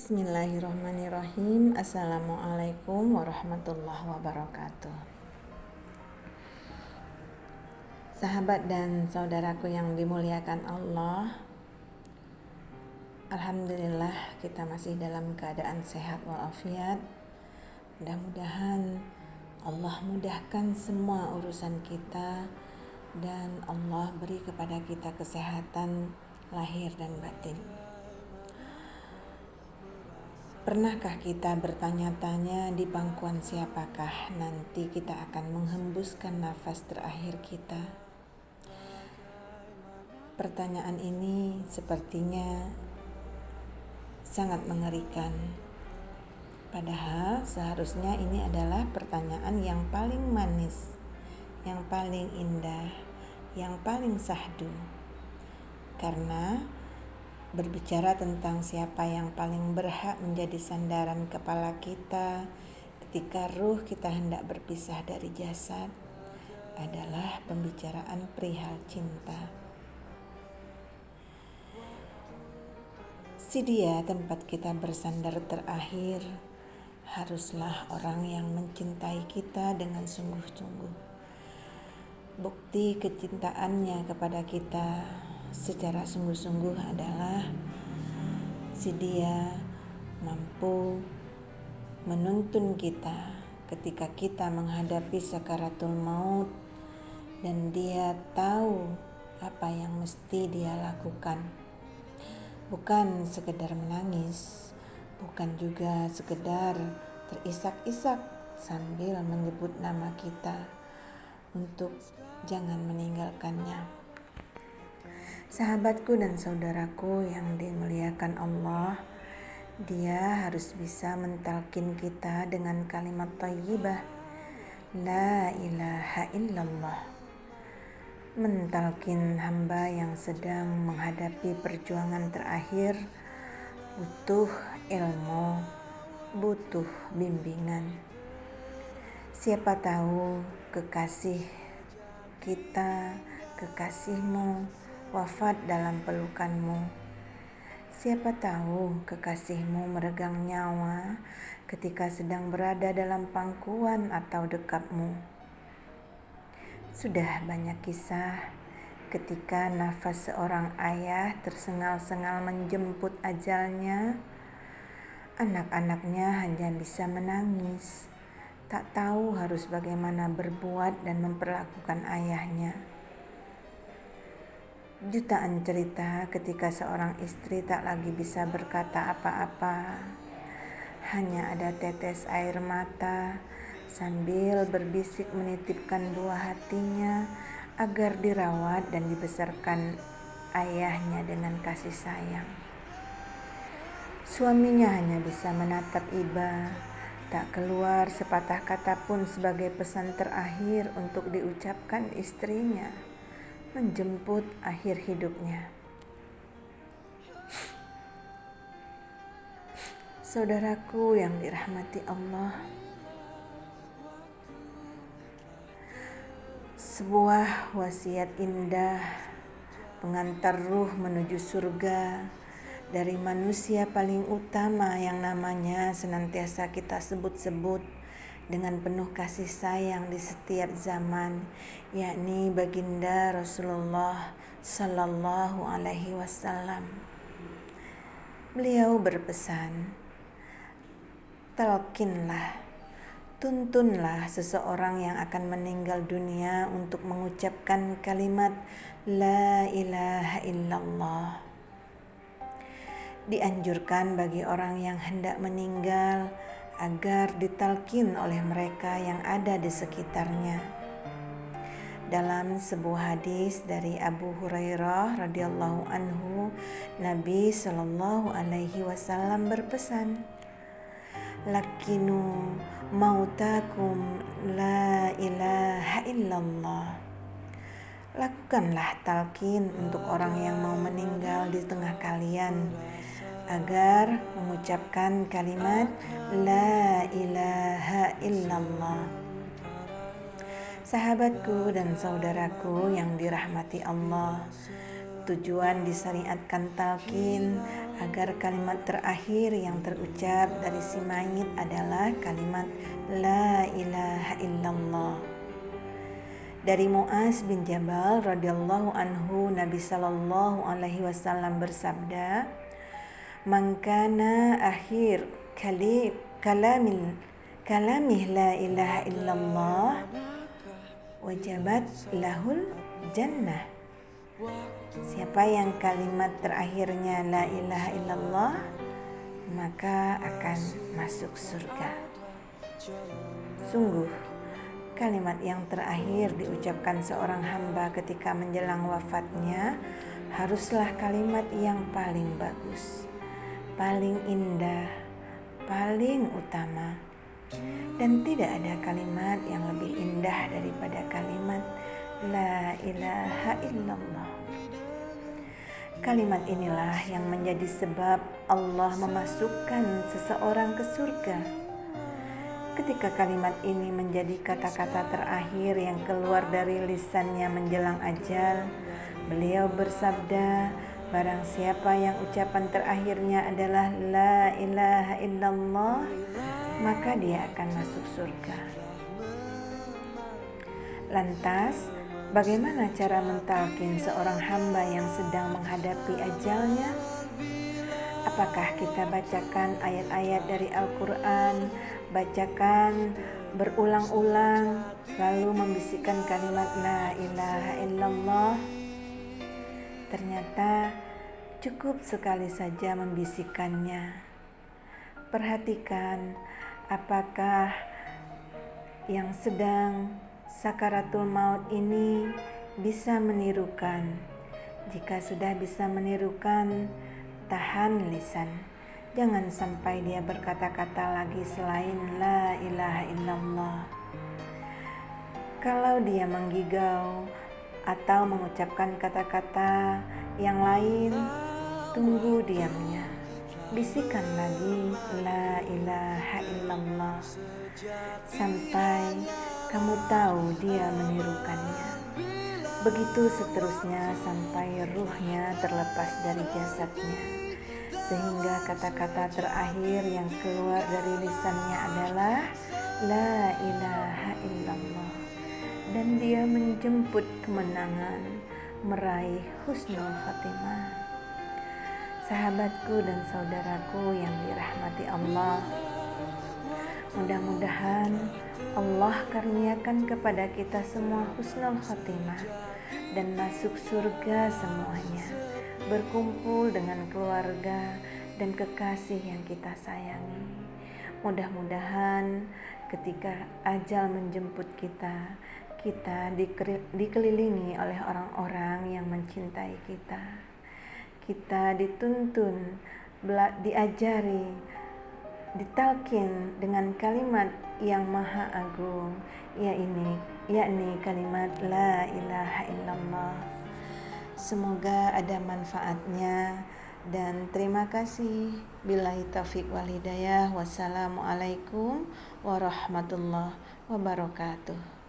Bismillahirrahmanirrahim. Assalamualaikum warahmatullahi wabarakatuh. Sahabat dan saudaraku yang dimuliakan Allah, alhamdulillah kita masih dalam keadaan sehat walafiat. Mudah-mudahan Allah mudahkan semua urusan kita dan Allah beri kepada kita kesehatan lahir dan batin. Pernahkah kita bertanya-tanya di pangkuan siapakah nanti kita akan menghembuskan nafas terakhir kita? Pertanyaan ini sepertinya sangat mengerikan. Padahal seharusnya ini adalah pertanyaan yang paling manis, yang paling indah, yang paling syahdu. Karena berbicara tentang siapa yang paling berhak menjadi sandaran kepala kita ketika ruh kita hendak berpisah dari jasad adalah pembicaraan perihal cinta. Si dia tempat kita bersandar terakhir haruslah orang yang mencintai kita dengan sungguh-sungguh. Bukti kecintaannya kepada kita secara sungguh-sungguh adalah si dia mampu menuntun kita ketika kita menghadapi sakaratul maut dan dia tahu apa yang mesti dia lakukan. Bukan sekedar menangis, bukan juga sekedar terisak-isak sambil menyebut nama kita untuk jangan meninggalkannya. Sahabatku dan saudaraku yang dimuliakan Allah, dia harus bisa mentalkin kita dengan kalimat thayyibah, la ilaha illallah. Mentalkin hamba yang sedang menghadapi perjuangan terakhir butuh ilmu, butuh bimbingan. Siapa tahu kekasih kita, kekasihmu wafat dalam pelukanmu. Siapa tahu kekasihmu meregang nyawa ketika sedang berada dalam pangkuan atau dekapmu. Sudah banyak kisah ketika nafas seorang ayah tersengal-sengal menjemput ajalnya, anak-anaknya hanya bisa menangis, tak tahu harus bagaimana berbuat dan memperlakukan ayahnya. Jutaan cerita ketika seorang istri tak lagi bisa berkata apa-apa, hanya ada tetes air mata sambil berbisik menitipkan buah hatinya agar dirawat dan dibesarkan ayahnya dengan kasih sayang. Suaminya hanya bisa menatap iba, tak keluar sepatah kata pun sebagai pesan terakhir untuk diucapkan istrinya menjemput akhir hidupnya. Saudaraku yang dirahmati Allah, sebuah wasiat indah pengantar ruh menuju surga dari manusia paling utama yang namanya senantiasa kita sebut-sebut dengan penuh kasih sayang di setiap zaman, yakni baginda Rasulullah Sallallahu Alaihi Wasallam. Beliau berpesan, talkinlah, tuntunlah seseorang yang akan meninggal dunia untuk mengucapkan kalimat La ilaha illallah. Dianjurkan bagi orang yang hendak meninggal agar ditalkin oleh mereka yang ada di sekitarnya. Dalam sebuah hadis dari Abu Hurairah radhiyallahu anhu, Nabi Shallallahu alaihi wasallam berpesan, lakinu mautakum la ilaha illallah. Lakukanlah talqin untuk orang yang mau meninggal di tengah kalian agar mengucapkan kalimat la ilaha illallah. Sahabatku dan saudaraku yang dirahmati Allah, tujuan disyariatkan talqin agar kalimat terakhir yang terucap dari si mayit adalah kalimat La ilaha illallah. Dari Mu'az bin Jabal radhiyallahu anhu, Nabi sallallahu alaihi wasallam bersabda, "Man kana akhir kalamih la ilaha illallah wajabat lahul jannah." Siapa yang kalimat terakhirnya la ilaha illallah, maka akan masuk surga. Sungguh, kalimat yang terakhir diucapkan seorang hamba ketika menjelang wafatnya haruslah kalimat yang paling bagus, paling indah, paling utama. Dan tidak ada kalimat yang lebih indah daripada kalimat La ilaha illallah. Kalimat inilah yang menjadi sebab Allah memasukkan seseorang ke surga. Ketika kalimat ini menjadi kata-kata terakhir yang keluar dari lisannya menjelang ajal, beliau bersabda, barang siapa yang ucapan terakhirnya adalah La ilaha illallah, maka dia akan masuk surga. Lantas, bagaimana cara mentalkin seorang hamba yang sedang menghadapi ajalnya? Apakah kita bacakan ayat-ayat dari Al-Quran, bacakan berulang-ulang, lalu membisikkan kalimat La ilaha illallah? Ternyata cukup sekali saja membisikkannya. Perhatikan apakah yang sedang sakaratul maut ini bisa menirukan. Jika sudah bisa menirukan, tahan lisan. Jangan sampai dia berkata-kata lagi selain La ilaha illallah. Kalau dia menggigau atau mengucapkan kata-kata yang lain, tunggu diamnya. Bisikan lagi La ilaha illallah sampai kamu tahu dia menirukannya. Begitu seterusnya sampai ruhnya terlepas dari jasadnya, sehingga kata-kata terakhir yang keluar dari lisannya adalah La ilaha illallah, dan dia menjemput kemenangan, meraih husnul khatimah. Sahabatku dan saudaraku yang dirahmati Allah, mudah-mudahan Allah karuniakan kepada kita semua husnul khatimah dan masuk surga semuanya, berkumpul dengan keluarga dan kekasih yang kita sayangi. Mudah-mudahan ketika ajal menjemput kita dikelilingi oleh orang-orang yang mencintai kita. Kita dituntun, diajari, ditalkin dengan kalimat yang maha agung, yakni kalimat La ilaha illallah. Semoga ada manfaatnya dan terima kasih. Billahi taufiq wal hidayah. Wassalamualaikum warahmatullahi wabarakatuh.